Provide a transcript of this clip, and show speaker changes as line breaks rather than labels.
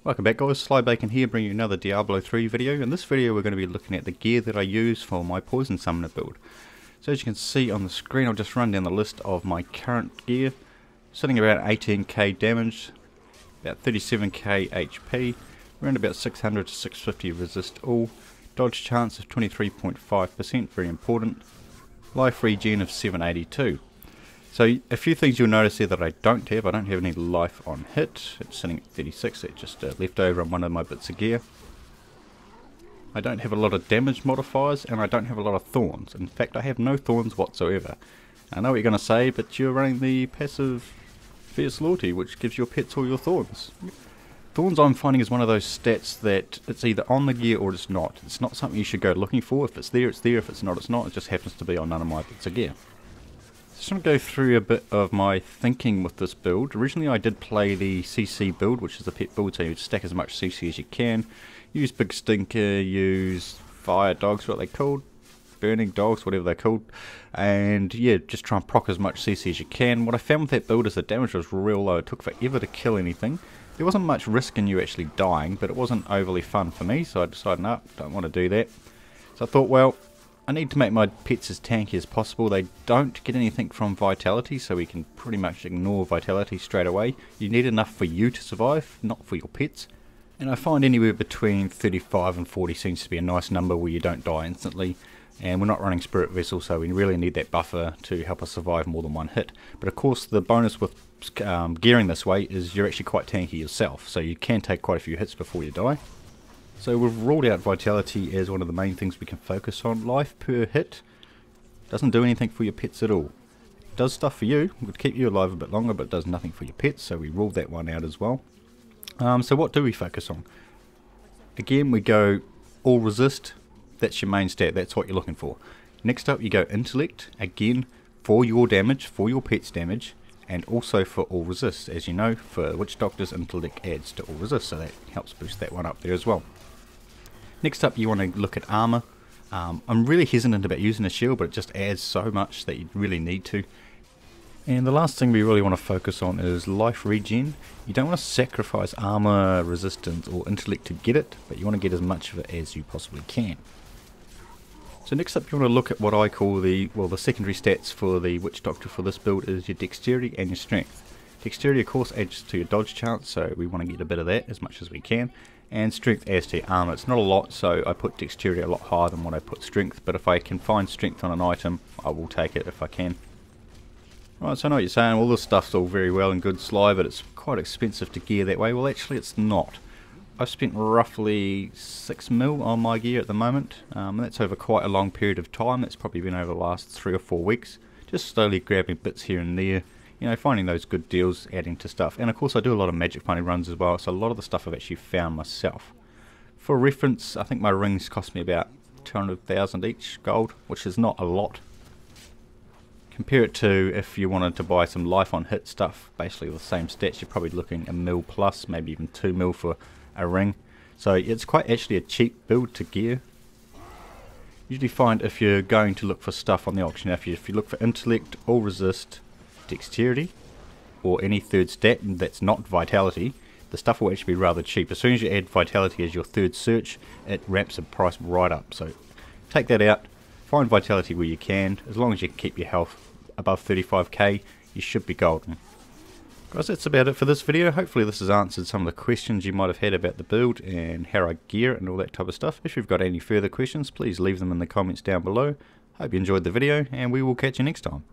Welcome back guys, Slybacon here bringing you another Diablo 3 video. In this video we're going to be looking at the gear that I use for my Poison Summoner build. So as you can see on the screen, I'll just run down the list of my current gear. Sitting about 18k damage, about 37k HP, around about 600 to 650 resist all, dodge chance of 23.5%, very important, life regen of 782. So a few things you'll notice here that I don't have any life on hit, it's sitting at 36, it's just left over on one of my bits of gear. I don't have a lot of damage modifiers and I don't have a lot of thorns. In fact, I have no thorns whatsoever. I know what you're going to say, but you're running the passive Fierce Loyalty, which gives your pets all your thorns. Thorns I'm finding is one of those stats that it's either on the gear or it's not. It's not something you should go looking for. If it's there, it's there. If it's not, it's not. It just happens to be on none of my bits of gear. Just want to go through a bit of my thinking with this build. Originally I did play the CC build, which is the pet build, so you stack as much CC as you can. Use Big Stinker, use Fire Dogs, what they called, Burning Dogs, whatever they're called. And yeah, just try and proc as much CC as you can. What I found with that build is the damage was real low. It took forever to kill anything. There wasn't much risk in you actually dying, but it wasn't overly fun for me, so I decided, no, don't want to do that. So I thought, well, I need to make my pets as tanky as possible. They don't get anything from Vitality, so we can pretty much ignore Vitality straight away. You need enough for you to survive, not for your pets. And I find anywhere between 35 and 40 seems to be a nice number where you don't die instantly. And we're not running Spirit Vessel, so we really need that buffer to help us survive more than one hit. But of course the bonus with gearing this way is you're actually quite tanky yourself, so you can take quite a few hits before you die. So we've ruled out Vitality as one of the main things we can focus on. Life per hit doesn't do anything for your pets at all. It does stuff for you, it would keep you alive a bit longer, but it does nothing for your pets, so we ruled that one out as well. So what do we focus on? Again, we go all resist, that's your main stat, that's what you're looking for. Next up you go intellect, again for your damage, for your pet's damage, and also for all resist. As you know, for Witch Doctor's intellect adds to all resist, so that helps boost that one up there as well. Next up you want to look at armor. I'm really hesitant about using a shield, but it just adds so much that you really need to. And the last thing we really want to focus on is life regen. You don't want to sacrifice armor, resistance or intellect to get it, but you want to get as much of it as you possibly can. So next up you want to look at what I call the secondary stats for the Witch Doctor for this build is your dexterity and your strength. Dexterity of course adds to your dodge chance, so we want to get a bit of that as much as we can. And strength adds to your armor. It's not a lot, so I put dexterity a lot higher than what I put strength, but if I can find strength on an item, I will take it if I can. Right, so I know what you're saying, all this stuff's all very well and good, Sly, but it's quite expensive to gear that way. Well, actually it's not. I've spent roughly 6 mil on my gear at the moment, and that's over quite a long period of time. That's probably been over the last 3 or 4 weeks, just slowly grabbing bits here and there, you know, finding those good deals, adding to stuff. And of course I do a lot of Magic Money runs as well, so a lot of the stuff I've actually found myself. For reference, I think my rings cost me about 200,000 each gold, which is not a lot. Compare it to if you wanted to buy some life on hit stuff, basically the same stats, you're probably looking a mil plus, maybe even 2 mil for a ring. So it's quite actually a cheap build to gear. Usually find if you're going to look for stuff on the auction, if you look for intellect, all resist, dexterity, or any third stat that's not vitality, the stuff will actually be rather cheap. As soon as you add vitality as your third search, it ramps the price right up. So take that out, find vitality where you can. As long as you can keep your health above 35k, you should be golden. Guys, that's about it for this video. Hopefully this has answered some of the questions you might have had about the build and how I gear it and all that type of stuff. If you've got any further questions, please leave them in the comments down below. Hope you enjoyed the video, and we will catch you next time.